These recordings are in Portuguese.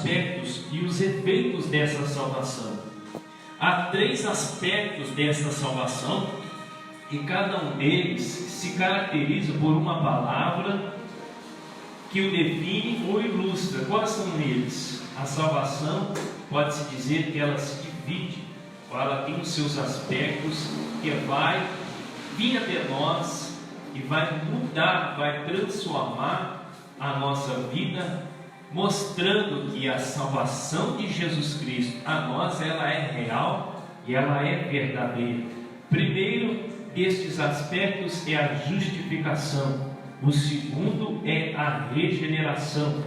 aspectos e os efeitos dessa salvação. Há 3 aspectos dessa salvação e cada um deles se caracteriza por uma palavra que o define ou ilustra. Quais são eles? A salvação, pode-se dizer que ela se divide, ou ela tem os seus aspectos que vai vir até nós e vai mudar, vai transformar a nossa vida, mostrando que a salvação de Jesus Cristo a nós, ela é real e ela é verdadeira. Primeiro destes aspectos é a justificação, o segundo é a regeneração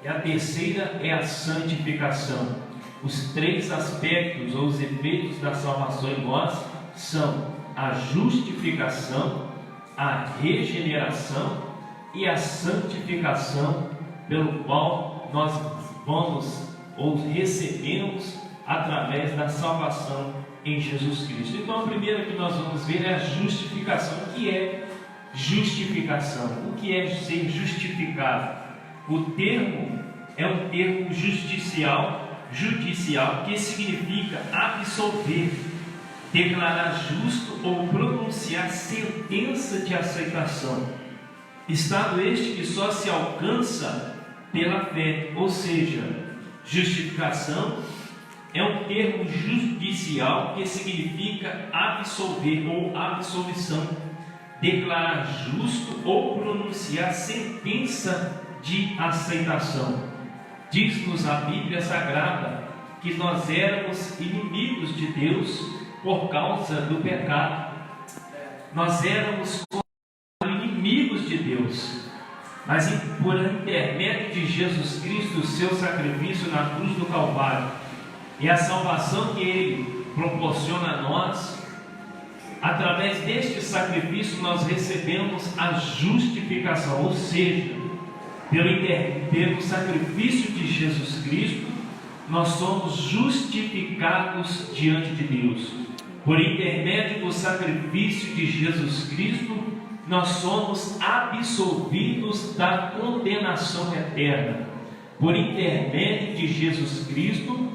e a terceira é a santificação. Os 3 aspectos ou os efeitos da salvação em nós são a justificação, a regeneração e a santificação, pelo qual nós vamos ou recebemos através da salvação em Jesus Cristo. Então, a primeira que nós vamos ver é a justificação. O que é justificação? O que é ser justificado? O termo é um termo judicial, que significa absolver, declarar justo ou pronunciar sentença de aceitação. Estado este que só se alcança pela fé, ou seja, justificação é um termo judicial que significa absolver ou absolvição, declarar justo ou pronunciar sentença de aceitação. Diz-nos a Bíblia Sagrada que nós éramos inimigos de Deus por causa do pecado. Nós éramos inimigos de Deus, mas por intermédio de Jesus Cristo, o seu sacrifício na cruz do Calvário e a salvação que Ele proporciona a nós, através deste sacrifício nós recebemos a justificação, ou seja, pelo sacrifício de Jesus Cristo, nós somos justificados diante de Deus. Por intermédio do sacrifício de Jesus Cristo, nós somos absolvidos da condenação eterna. Por intermédio de Jesus Cristo,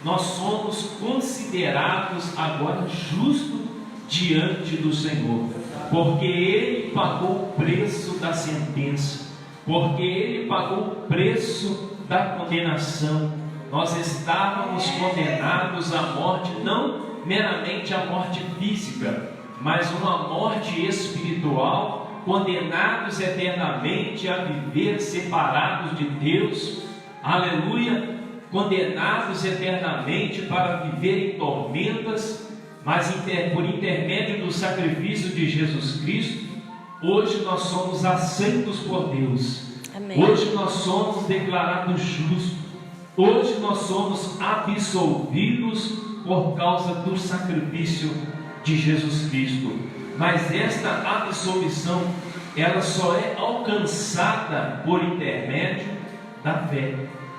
nós somos considerados agora justos diante do Senhor, porque Ele pagou o preço da sentença, porque Ele pagou o preço da condenação. Nós estávamos condenados à morte, não meramente a morte física, mas uma morte espiritual, condenados eternamente a viver separados de Deus, aleluia, condenados eternamente para viver em tormentas, mas por intermédio do sacrifício de Jesus Cristo, hoje nós somos aceitos por Deus. Amém. Hoje nós somos declarados justos, hoje nós somos absolvidos por causa do sacrifício de Jesus Cristo. Mas esta absolvição, ela só é alcançada por intermédio da fé.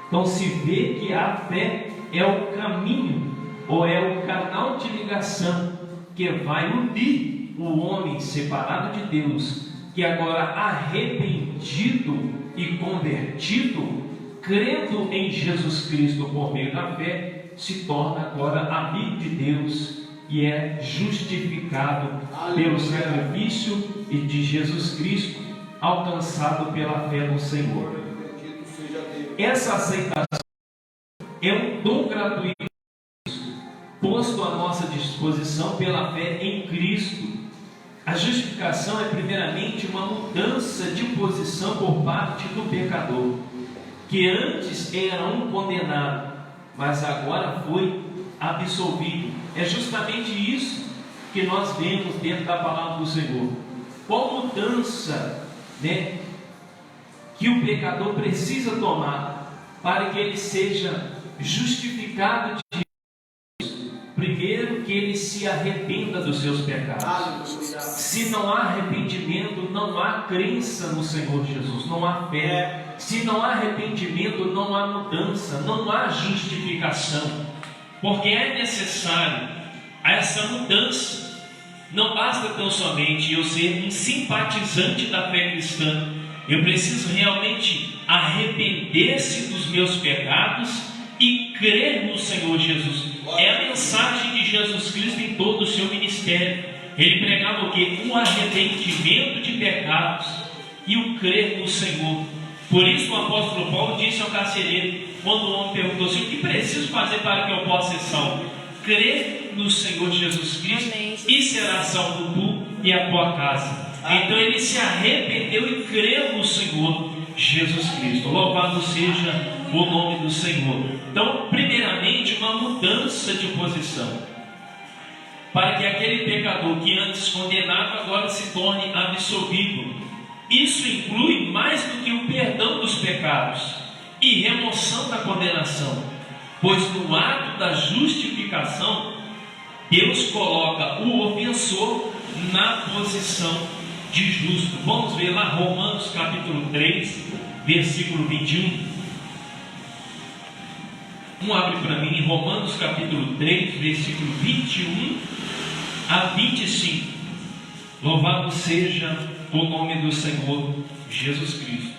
Então se vê que a fé é o caminho, ou é o canal de ligação que vai unir o homem separado de Deus, que agora arrependido e convertido, crendo em Jesus Cristo por meio da fé, se torna agora amigo de Deus e é justificado pelo sacrifício de Jesus Cristo, alcançado pela fé no Senhor. Essa aceitação é um dom gratuito posto à nossa disposição pela fé em Cristo. A justificação é primeiramente uma mudança de posição por parte do pecador, que antes era um condenado, mas agora foi absolvido. É justamente isso que nós vemos dentro da palavra do Senhor. Qual mudança, que o pecador precisa tomar para que ele seja justificado de Deus? Primeiro, que ele se arrependa dos seus pecados. Se não há arrependimento, não há crença no Senhor Jesus, não há fé. Se não há arrependimento, não há mudança, não há justificação, porque é necessário essa mudança. Não basta tão somente eu ser um simpatizante da fé cristã, Eu preciso realmente arrepender-se dos meus pecados e crer no Senhor Jesus. É a mensagem de Jesus Cristo em todo o seu ministério. Ele pregava o quê? O arrependimento de pecados e o crer no Senhor. Por isso o apóstolo Paulo disse ao carcereiro, quando o homem perguntou assim: o que preciso fazer para que eu possa ser salvo? Crer no Senhor Jesus Cristo. Amém. E será salvo tu e a tua casa. Então ele se arrependeu e creu no Senhor Jesus Cristo. Louvado seja o nome do Senhor. Então, primeiramente, uma mudança de posição, para que aquele pecador que antes condenava agora se torne absolvido. Isso inclui mais do que o perdão dos pecados e remoção da condenação, pois no ato da justificação Deus coloca o ofensor na posição de justo. Vamos ver lá Romanos capítulo 3, versículo 21. Abre para mim, Romanos capítulo 3, versículo 21 a 25. Louvado seja o nome do Senhor Jesus Cristo.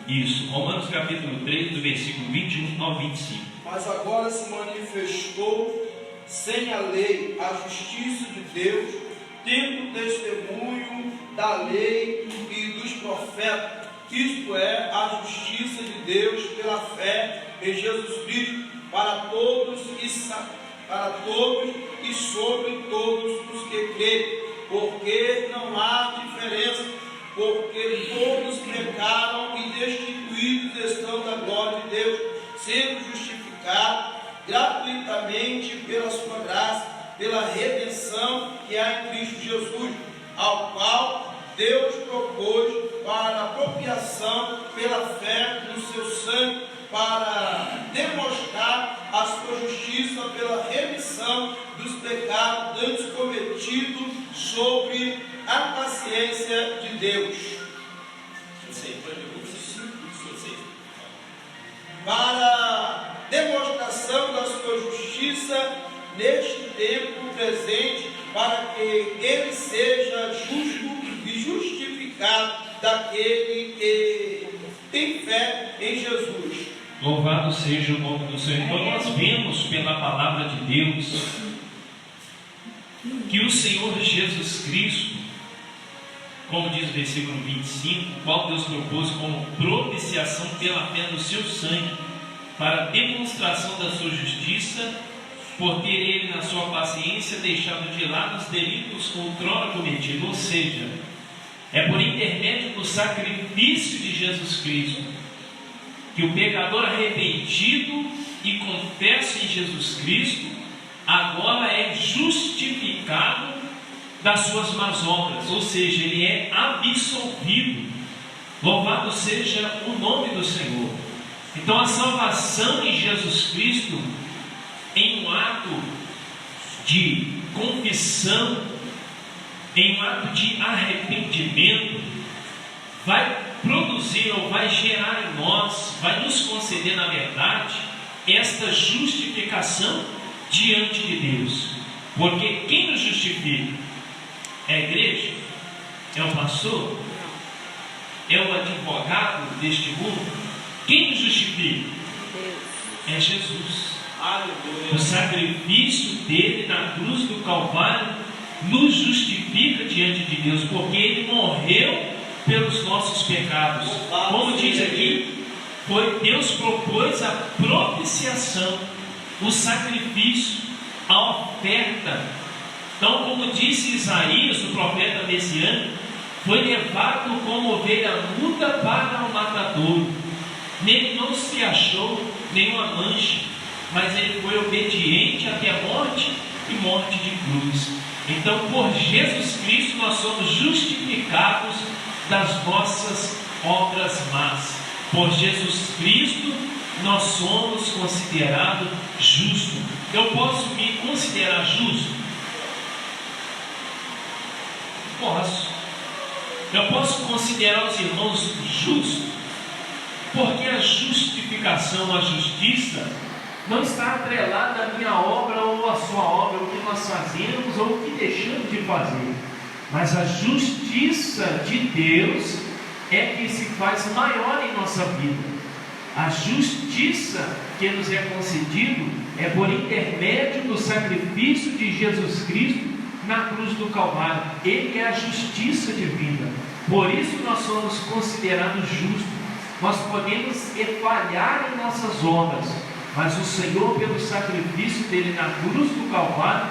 Isso, Romanos capítulo 3, do versículo 21 ao 25. Mas agora se manifestou sem a lei a justiça de Deus, tendo testemunho da lei e dos profetas, isto é, a justiça de Deus pela fé em Jesus Cristo, para todos e sobre todos os que creem, porque não há diferença, porque todos pecaram e destituídos estão da glória de Deus, sendo justificados gratuitamente pela sua graça, pela redenção que há em Cristo Jesus, ao qual Deus propôs para apropriação pela fé no seu sangue, para demonstrar a sua justiça pela remissão dos pecados antes cometidos sobre a paciência de Deus. Para demonstração da sua justiça neste tempo presente, para que ele seja justo e justificado daquele que tem fé em Jesus. Louvado seja o nome do Senhor. Então nós vemos pela palavra de Deus que o Senhor Jesus Cristo, como diz o versículo 25, qual Deus propôs como propiciação pela fé no seu sangue, para demonstração da sua justiça, por ter ele na sua paciência deixado de lado os delitos outrora cometidos. Ou seja, é por intermédio do sacrifício de Jesus Cristo que o pecador arrependido e confesso em Jesus Cristo agora é justificado das suas más obras, ou seja, ele é absolvido. Louvado seja o nome do Senhor. Então a salvação em Jesus Cristo, em um ato de confissão, em um ato de arrependimento, vai produzir ou vai gerar em nós, vai nos conceder na verdade esta justificação diante de Deus. Porque quem nos justifica? É a igreja? É o pastor? É o advogado deste mundo? Quem nos justifica? É Jesus. O sacrifício dele na cruz do Calvário nos justifica diante de Deus, porque ele morreu pelos nossos pecados. Como diz aqui, Deus propôs a propiciação, o sacrifício, a oferta. Então, como disse Isaías, o profeta messiânico, foi levado como ovelha muda para o matadouro. Nele não se achou nenhuma mancha, mas ele foi obediente até a morte e morte de cruz. Então, por Jesus Cristo, nós somos justificados das nossas obras más. Por Jesus Cristo, nós somos considerados justos. Eu posso me considerar justo? Posso. Eu posso considerar os irmãos justos, porque a justificação, a justiça, não está atrelada à minha obra ou à sua obra, o que nós fazemos ou o que deixamos de fazer. mas a justiça de Deus é que se faz maior em nossa vida. A justiça que nos é concedido é por intermédio do sacrifício de Jesus Cristo na cruz do Calvário. Ele é a justiça divina. Por isso nós somos considerados justos. Nós podemos falhar em nossas obras, mas o Senhor, pelo sacrifício dele na cruz do Calvário,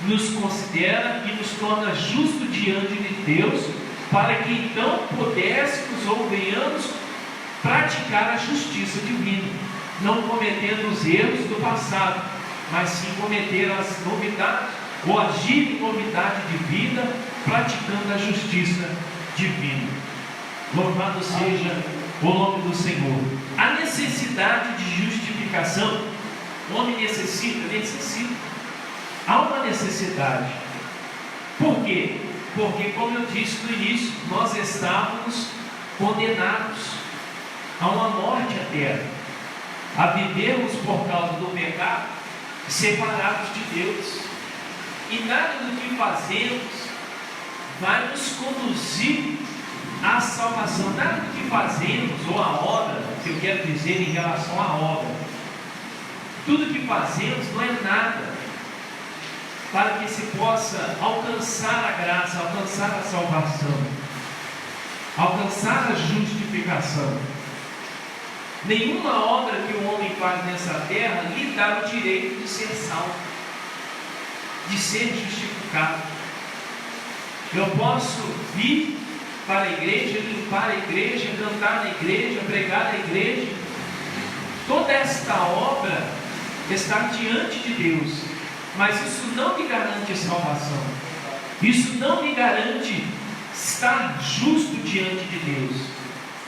nos considera e nos torna justos diante de Deus, para que então pudéssemos ou venhamos praticar a justiça divina, não cometendo os erros do passado, mas sim cometer as novidades, ou agir em novidade de vida, praticando a justiça divina. Louvado seja o nome do Senhor. A necessidade de justificação, o homem necessita. Há uma necessidade. Por quê? Porque, como eu disse no início, nós estávamos condenados a uma morte eterna, a vivermos por causa do pecado, separados de Deus, e nada do que fazemos vai nos conduzir à salvação. Nada do que fazemos, ou a obra, que eu quero dizer em relação à obra, tudo que fazemos não é nada para que se possa alcançar a graça, alcançar a salvação, alcançar a justificação. Nenhuma obra que o homem faz nessa terra lhe dá o direito de ser salvo, de ser justificado. Eu posso vir para a igreja, limpar a igreja, cantar na igreja, pregar na igreja. Toda esta obra está diante de Deus, mas isso não me garante salvação. Isso não me garante estar justo diante de Deus.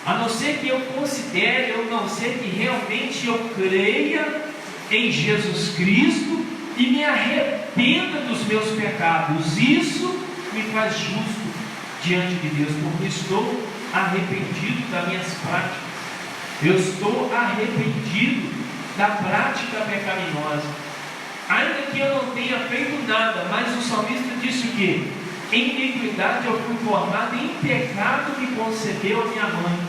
A não ser que eu considere, ou não ser que realmente eu creia em Jesus Cristo e me arrependa dos meus pecados. Isso me faz justo diante de Deus, porque estou arrependido das minhas práticas. Eu estou arrependido da prática pecaminosa. Ainda que eu não tenha feito nada, mas o salmista disse o quê? Em iniquidade eu fui formado, em pecado me concebeu a minha mãe.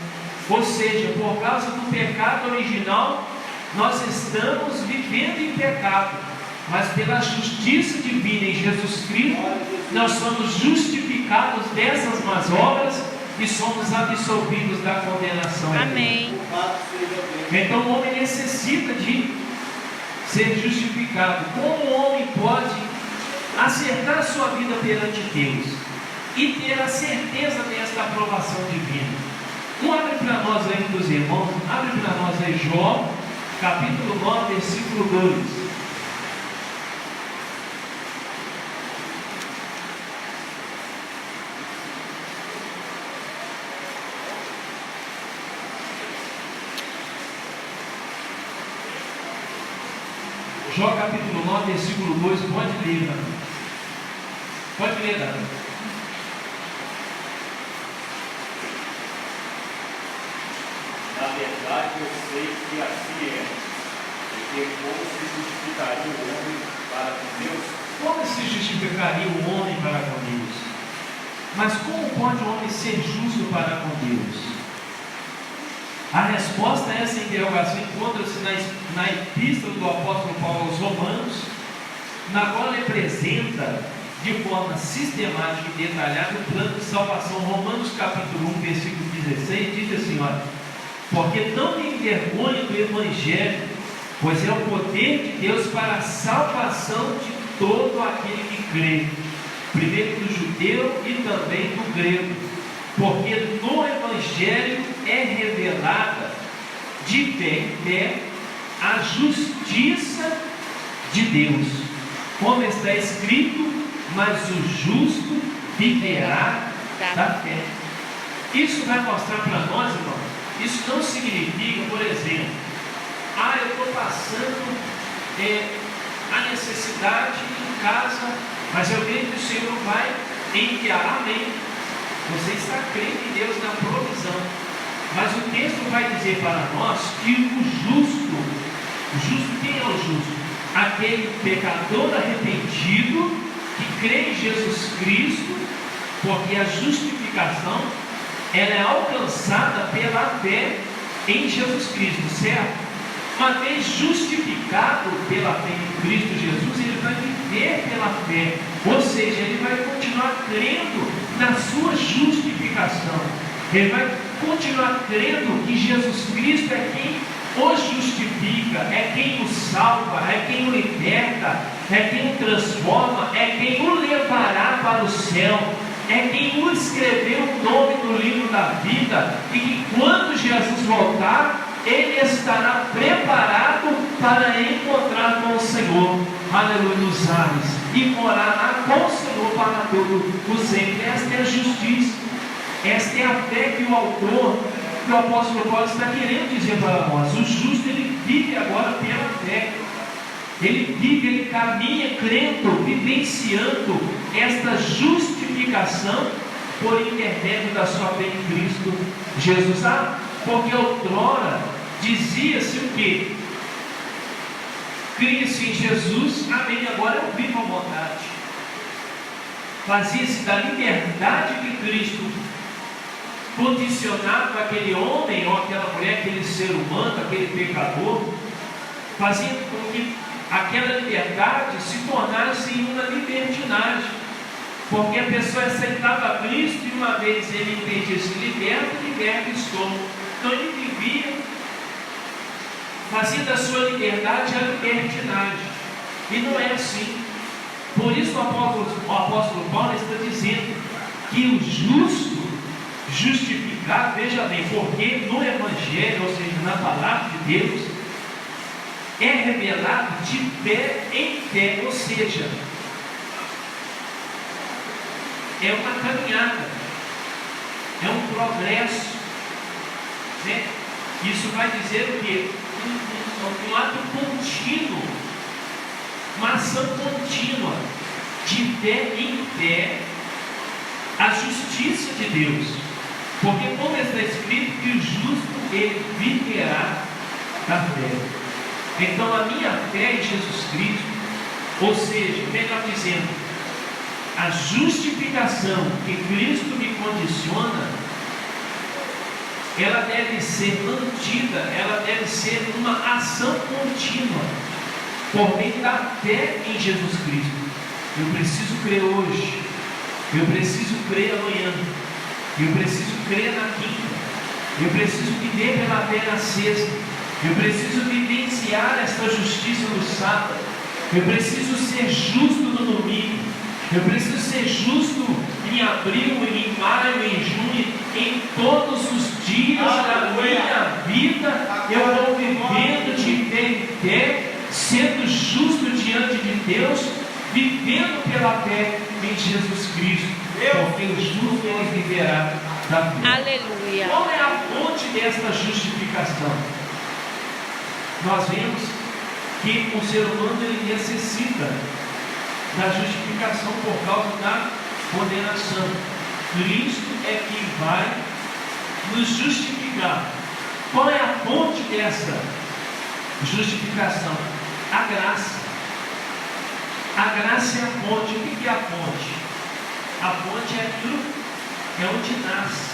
Ou seja, por causa do pecado original, nós estamos vivendo em pecado, mas pela justiça divina em Jesus Cristo, nós somos justificados dessas más obras e somos absolvidos da condenação. Amém. Então o homem necessita de ser justificado. Como o homem pode acertar sua vida perante Deus e ter a certeza desta aprovação divina? Abre para nós aí, meus irmãos, abre para nós aí Jó, capítulo 9, versículo 2. Jó capítulo 9, versículo 2, pode ler, Dani. Pode ler, Dani. Na verdade, eu sei que assim é, porque como se justificaria o homem para com Deus? Como se justificaria o homem para com Deus? Mas como pode o homem ser justo para com Deus? A resposta a essa interrogação encontra-se na epístola do apóstolo Paulo aos Romanos, na qual ele apresenta de forma sistemática e detalhada o plano de salvação. Romanos capítulo 1, versículo 16, diz assim, olha: porque não me envergonho do Evangelho, pois é o poder de Deus para a salvação de todo aquele que crê, primeiro do judeu e também do grego, porque no Evangelho é revelada de fé em fé a justiça de Deus, como está escrito: mas o justo viverá da fé. Isso vai mostrar para nós, irmão. Isso não significa, por exemplo, eu estou passando a necessidade em casa, mas eu creio que o Senhor vai enviar. Amém. Você está crendo em Deus na provisão. Mas o texto vai dizer para nós que o justo, quem é o justo? Aquele pecador arrependido, que crê em Jesus Cristo Porque a justificação, ela é alcançada pela fé em Jesus Cristo, certo? Uma vez justificado pela fé em Cristo Jesus, ele vai viver pela fé, ou seja, ele vai continuar crendo na sua justificação, ele vai continuar crendo que Jesus Cristo é quem o justifica, é quem o salva, é quem o liberta, é quem o transforma, é quem o levará para o céu, é quem o escreveu o nome no livro da vida, e que quando Jesus voltar, ele estará preparado para encontrar com o Senhor, aleluia, nos ares, e morar com o Senhor para todo o sempre. Esta é a justiça, esta é a fé que o autor, que o apóstolo Paulo está querendo dizer para nós. O justo, ele vive agora pela fé, ele vive, ele caminha crendo, vivenciando esta justificação por intermédio da sua fé em Cristo Jesus. Porque outrora dizia-se o quê? Cria-se em Jesus, amém, agora eu vivo a vontade. Fazia-se da liberdade que Cristo condicionava aquele homem ou aquela mulher, aquele ser humano, aquele pecador, fazia com que aquela liberdade se tornasse uma libertinagem. Porque a pessoa aceitava Cristo e uma vez ele entendia-se liberto estou. Então ele vivia, fazia da sua liberdade a libertinagem. E não é assim. Por isso o apóstolo Paulo está dizendo que o justo, justificado, veja bem, porque no Evangelho, ou seja, na palavra de Deus, é revelado de fé em fé, ou seja, é uma caminhada, é um progresso, né? Isso vai dizer o quê? Um ato contínuo, uma ação contínua, de fé em fé, a justiça de Deus. Porque como está escrito que o justo ele viverá da fé. Então a minha fé em Jesus Cristo, ou seja, melhor dizendo, a justificação que Cristo me condiciona, ela deve ser mantida, ela deve ser uma ação contínua, por meio da fé em Jesus Cristo. Eu preciso crer hoje, eu preciso crer amanhã, eu preciso crer na quinta, eu preciso viver pela fé na sexta, eu preciso vivenciar esta justiça no sábado, eu preciso ser justo no domingo, eu preciso ser justo em abril, em maio, em junho, em todos os dias da minha vida. Eu vou vivendo de fé em fé, sendo justo diante de Deus, vivendo pela fé em Jesus Cristo, porque o justo ele viverá da fé. Aleluia. Qual é a fonte desta justificação? Nós vemos que o ser humano ele necessita da justificação por causa da condenação. Cristo é quem vai nos justificar. Qual é a fonte dessa justificação? A graça. A graça é a fonte. O que é a fonte? A fonte é aquilo, é onde nasce,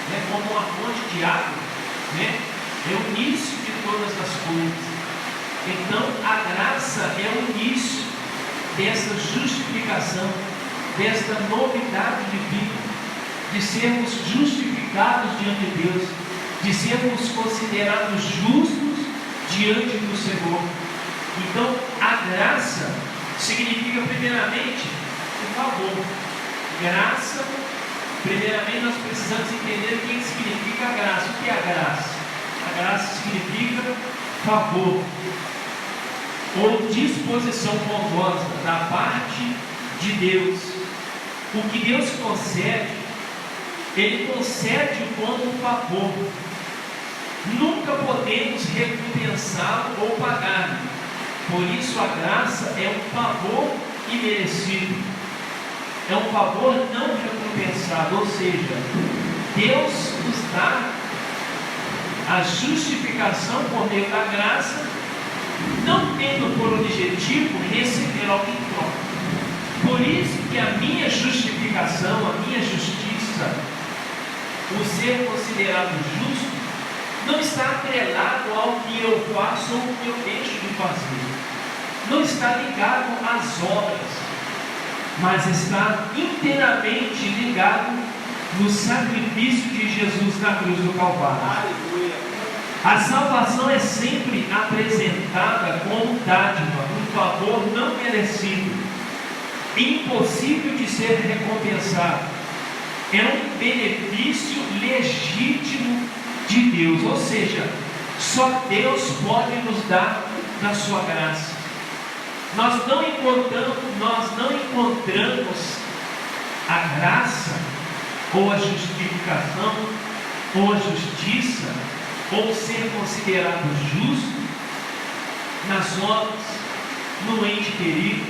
né? Como uma fonte de água, né? É o início de todas as coisas. Então a graça é o início dessa justificação, desta novidade de vida, de sermos justificados diante de Deus, de sermos considerados justos diante do Senhor. Então a graça significa primeiramente o favor. Graça, primeiramente nós precisamos entender o que significa a graça. O que é a graça? A graça significa favor ou disposição bondosa da parte de Deus. O que Deus concede, Ele concede como um favor. Nunca podemos recompensá-lo ou pagar. Por isso a graça é um favor imerecido, é um favor não recompensado. Ou seja, Deus nos dá a justificação por meio da graça, não tendo por objetivo receber algo em troca. Por isso que a minha justificação, a minha justiça, o ser considerado justo, não está atrelado ao que eu faço ou ao que eu deixo de fazer. Não está ligado às obras, mas está inteiramente ligado no sacrifício de Jesus na cruz do Calvário. A salvação é sempre apresentada como dádiva, um favor não merecido, impossível de ser recompensado. É um benefício legítimo de Deus, ou seja, só Deus pode nos dar da sua graça. Nós não encontramos a graça, ou a justificação, ou a justiça, ou ser considerado justo nas obras, no ente querido,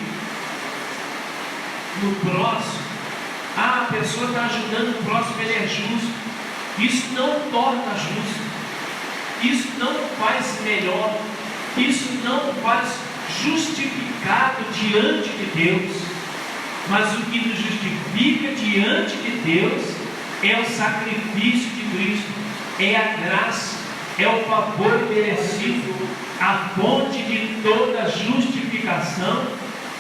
no próximo. A pessoa está ajudando o próximo, ele é justo. Isso não torna justo, isso não faz melhor, isso não faz justificado diante de Deus. Mas o que nos justifica diante de Deus é o sacrifício de Cristo, é a graça, é o favor merecido. A fonte de toda justificação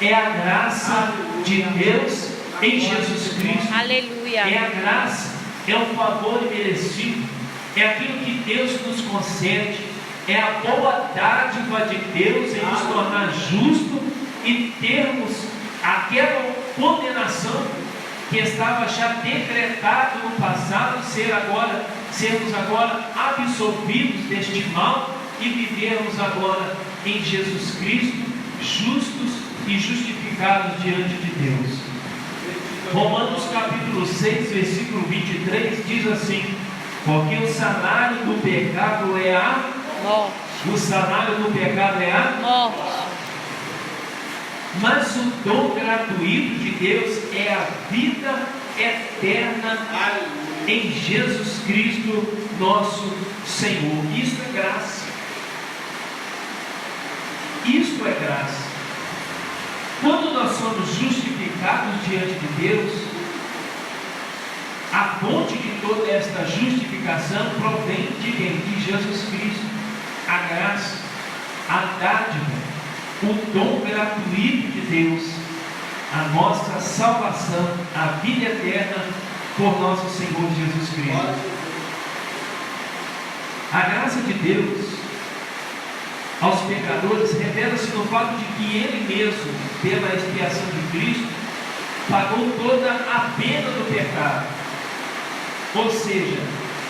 é a graça de Deus em Jesus Cristo. Aleluia. É a graça, é o favor merecido, é aquilo que Deus nos concede, é a boa dádiva de Deus em nos tornar justo e termos aquela condenação que estava já decretado no passado, sermos agora absolvidos deste mal e vivermos agora em Jesus Cristo, justos e justificados diante de Deus. Romanos capítulo 6, versículo 23 diz assim: porque o salário do pecado é a Morte. O salário do pecado é a Morte. Mas o dom gratuito de Deus é a vida eterna em Jesus Cristo, nosso Senhor. Isto é graça. Isto é graça. Quando nós somos justificados diante de Deus, a fonte de toda esta justificação provém de quem? De Jesus Cristo. A graça, a dádiva, o dom gratuito de Deus, a nossa salvação, a vida eterna por nosso Senhor Jesus Cristo. A graça de Deus aos pecadores revela-se no fato de que Ele mesmo, pela expiação de Cristo, pagou toda a pena do pecado. Ou seja,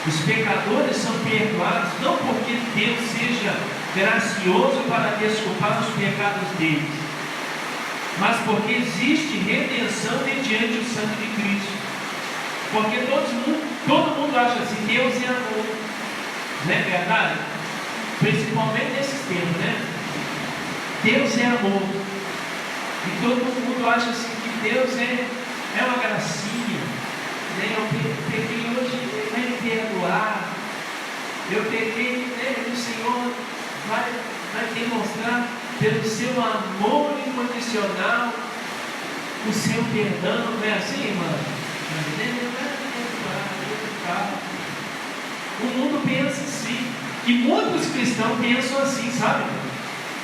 os pecadores são perdoados não porque Deus seja gracioso para desculpar os pecados deles, mas porque existe redenção mediante o sangue de Cristo. Porque todo mundo acha assim: Deus é amor, não é verdade? Principalmente nesses tempos, né? Deus é amor, e todo mundo acha assim que Deus é uma gracinha, né? Eu peguei hoje, Ele vai me perdoar. Eu peguei, né? O Senhor vai demonstrar pelo seu amor incondicional o seu perdão. Não é assim, irmã? Ele vai me perdoar. O mundo pensa assim, e muitos cristãos pensam assim, sabe?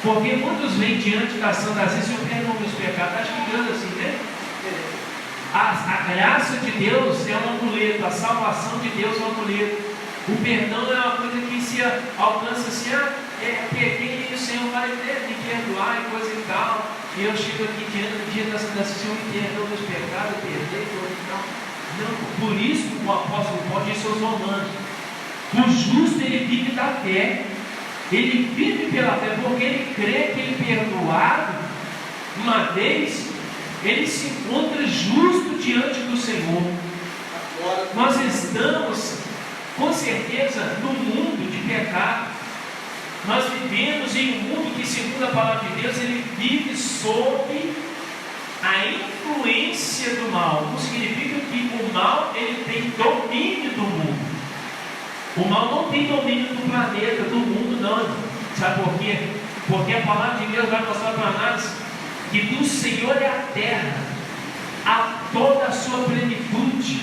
Porque muitos vêm diante da ação das vezes: eu perdoo meus pecados. Acho que Deus assim, né? A graça de Deus é um amuleto, a salvação de Deus é um amuleto. O perdão é uma coisa que se alcança assim: peguei e o Senhor vai me perdoar e coisa e tal. E eu chego aqui diante do dia da Santa Senhor e perdoa meus pecados, eu perdei, coisa e tal. Não, por isso o apóstolo Paulo disse aos Romanos: o justo ele vive da fé, ele vive pela fé, porque ele crê que ele perdoado uma vez, ele se encontra justo diante do Senhor. Nós estamos com certeza no mundo de pecado, nós vivemos em um mundo que, segundo a palavra de Deus, ele vive sob a influência do mal. Não significa que o mal ele tem domínio do mundo. O mal não tem domínio do planeta, do mundo, não. Sabe por quê? Porque a palavra de Deus vai mostrar para nós que do Senhor é a terra toda a sua plenitude,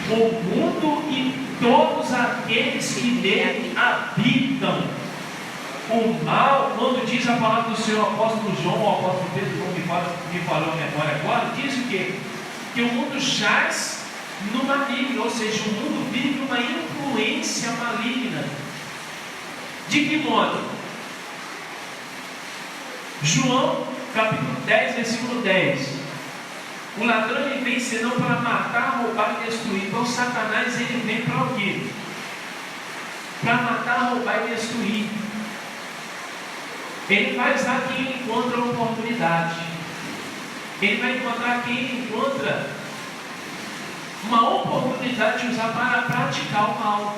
o mundo e todos aqueles que nele habitam. O mal, quando diz a palavra do Senhor, o apóstolo João, o apóstolo Pedro, como me falou a memória agora, diz o quê? Que o mundo jaz no maligno, ou seja, o mundo vive uma influência maligna. De que modo? João, capítulo 10, versículo 10. O ladrão ele vem senão para matar, roubar e destruir. Então Satanás ele vem para o quê? Para matar, roubar e destruir. Ele vai usar quem ele encontra a oportunidade. Ele vai encontrar quem ele encontra uma oportunidade de usar para praticar o mal.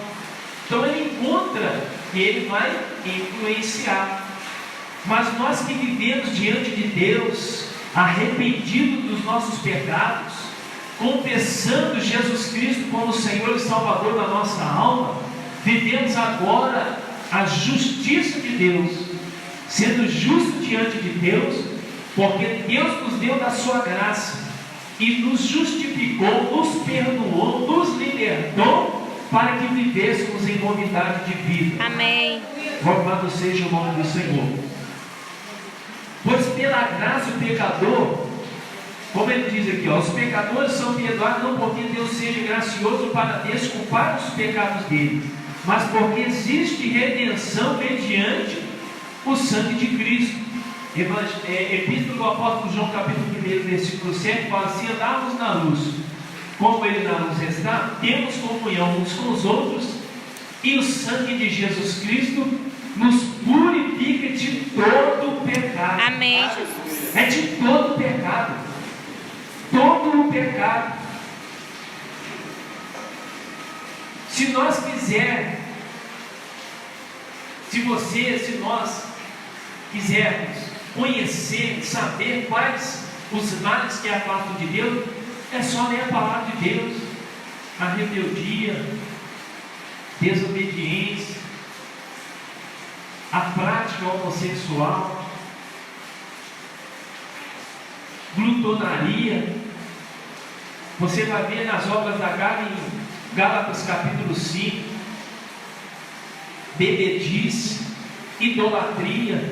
Então ele encontra e ele vai influenciar. Mas nós que vivemos diante de Deus, arrependidos dos nossos pecados, confessando Jesus Cristo como Senhor e Salvador da nossa alma, vivemos agora a justiça de Deus, sendo justo diante de Deus, porque Deus nos deu da sua graça e nos justificou, nos perdoou, nos libertou para que vivêssemos em novidade de vida. Amém. Louvado seja o nome do Senhor. Pois pela graça o pecador, como ele diz aqui, os pecadores são perdoados não porque Deus seja gracioso para desculpar os pecados dele, mas porque existe redenção mediante o sangue de Cristo. Epístola do apóstolo João, capítulo 1, versículo 7, fala assim: andarmos na luz, como ele na luz está, temos comunhão uns com os outros, e o sangue de Jesus Cristo nos purifica de todo o pecado. Amém, Jesus. É de todo o pecado. Todo o pecado. Se nós quisermos, se nós quisermos conhecer, saber quais os males que afastam de Deus, é só ler a palavra de Deus. A rebeldia, desobediência, a prática homossexual, glutonaria. Você vai ver nas obras da carne em Gálatas capítulo 5, bebedice, idolatria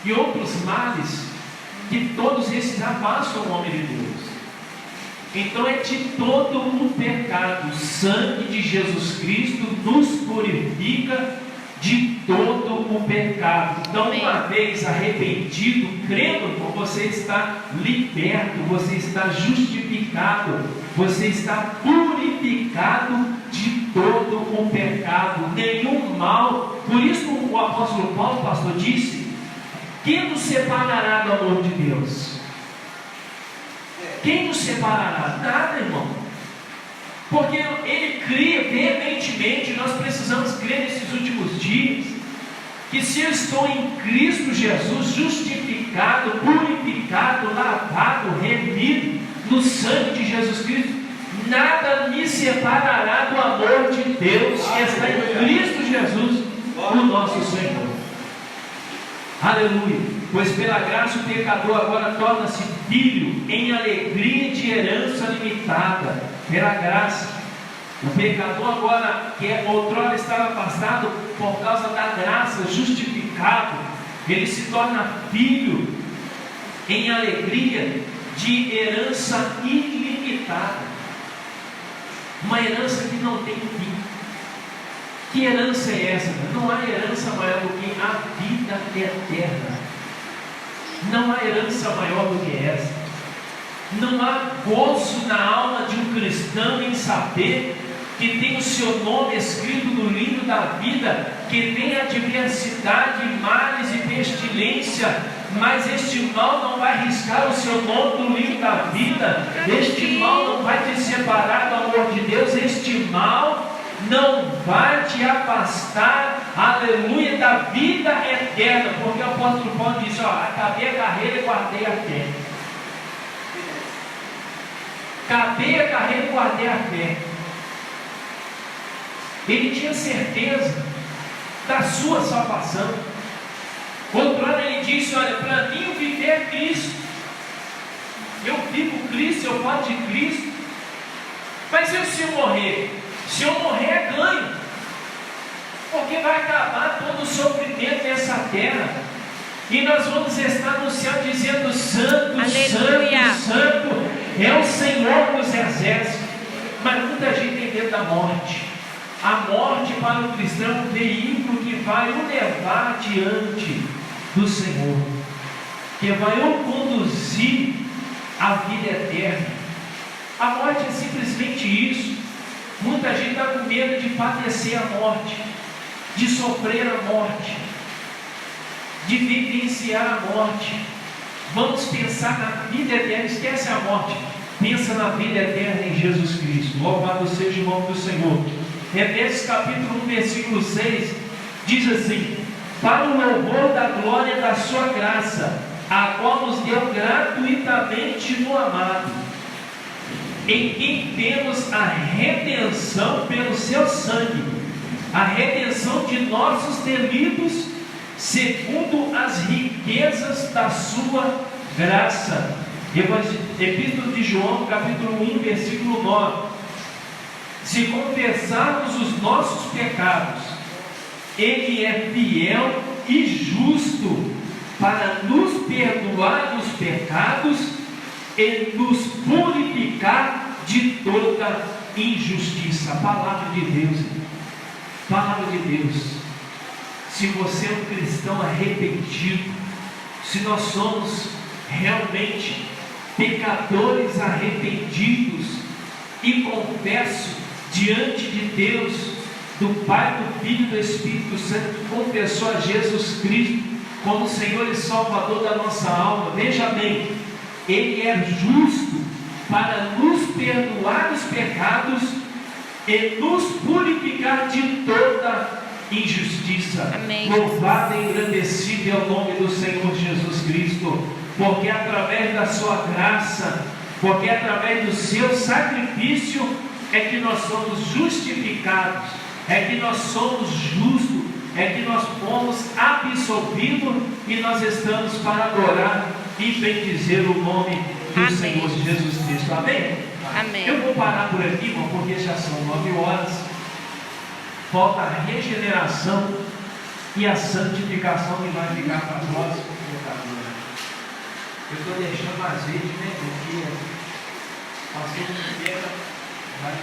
e outros males, que todos esses afastam o homem de Deus. Então é de todo o pecado. O sangue de Jesus Cristo nos purifica de todo o pecado. Então, uma vez arrependido, crendo, você está liberto, você está justificado, você está purificado de todo o pecado, nenhum mal. Por isso o apóstolo Paulo, pastor, disse: quem nos separará do amor de Deus? Quem nos separará? Nada, irmão. Porque ele cria veementemente, nós precisamos crer nesses últimos dias, que se eu estou em Cristo Jesus, justificado, purificado, lavado, remido no sangue de Jesus Cristo, nada me separará do amor de Deus que está em Cristo Jesus, o nosso Senhor. Aleluia. Pois pela graça o pecador agora torna-se filho em alegria de herança limitada. Pela graça, o pecador agora, que outrora estava afastado por causa da graça, justificado, ele se torna filho em alegria de herança ilimitada. Uma herança que não tem fim. Que herança é essa? Não há herança maior do que a vida eterna. Não há herança maior do que essa. Não há gozo na alma de um cristão em saber que tem o seu nome escrito no livro da vida, que vem adversidade, males e pestilência, mas este mal não vai riscar o seu nome no livro da vida. Este mal não vai te separar do amor de Deus. Este mal não vai te afastar, aleluia, da vida eterna, porque o apóstolo Paulo disse: acabei a carreira e guardei a fé. Acabei a carreira e guardei a fé. Ele tinha certeza da sua salvação. Outrora ele disse: olha, para mim o viver é Cristo eu vivo Cristo, eu falo de Cristo. Mas e se eu morrer? Se eu morrer é ganho, porque vai acabar todo o sofrimento nessa terra, e nós vamos estar no céu dizendo: Santo, Aleluia. Santo, Santo é o Senhor dos exércitos. Mas muita gente tem medo da morte. A morte para o cristão é um veículo que vai o levar diante do Senhor, que vai o conduzir à vida eterna. A morte é simplesmente isso. Muita gente está com medo de padecer a morte, de sofrer a morte, de vivenciar a morte. Vamos pensar na vida eterna. Esquece a morte, pensa na vida eterna em Jesus Cristo. Louvado seja o nome do Senhor. Efésios capítulo 1, versículo 6 diz assim: para o louvor da glória da sua graça, a qual nos deu gratuitamente no amado, em quem temos a redenção pelo seu sangue, a redenção de nossos delitos, segundo as riquezas da sua graça. Epístola de João, capítulo 1, versículo 9: se confessarmos os nossos pecados, Ele é fiel e justo para nos perdoar dos pecados e nos purificar de toda injustiça. A palavra de Deus, palavra de Deus. Se você é um cristão arrependido, se nós somos realmente pecadores arrependidos, e confesso diante de Deus, do Pai, do Filho e do Espírito Santo, que confessou a Jesus Cristo como Senhor e Salvador da nossa alma, veja bem, Ele é justo para nos perdoar os pecados e nos purificar de toda injustiça. Amém. Louvado e engrandecido é o nome do Senhor Jesus Cristo, porque através da sua graça, porque através do seu sacrifício é que nós somos justificados, é que nós somos justos, é que nós fomos absolvidos e nós estamos para adorar e bendizer o nome do Amém. Senhor Jesus Cristo. Amém? Amém. Eu vou parar por aqui, irmão, porque já são 9 horas. Falta a regeneração e a santificação que vai ficar para nós. Eu estou deixando azeite, né? Porque passei um tempo, vai.